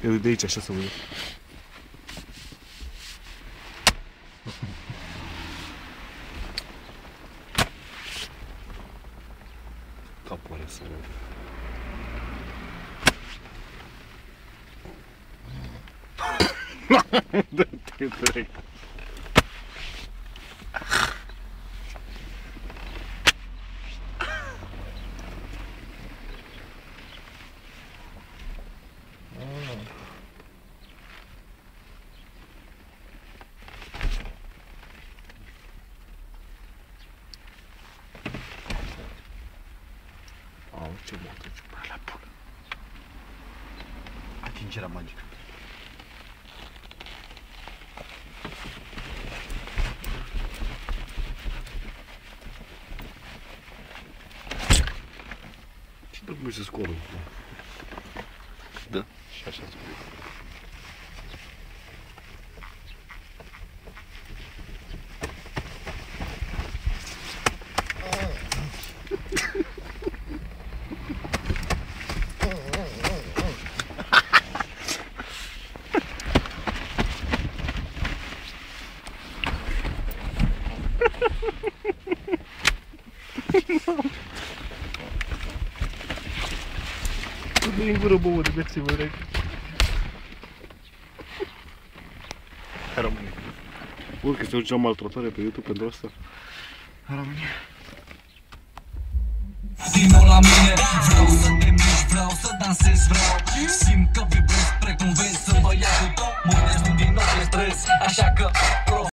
E de aici așa să văd. Capul ăla să văd. Dă-te direct. Ce motă, ce prea la bună. Atingerea magică. Ce dă cum se scoală? Da. Și așa spune. Dă-i în gură, bău, de bețe-mă, reg. Hai, rămâne. Bă, că se duce la maltratare pe YouTube pentru asta. Hai, rămâne. Vino la mine, vreau să te miști, vreau să dansezi, vreau simt că vibrez precum vezi, sunt băiatul tău, mă din nou le străzi, așa că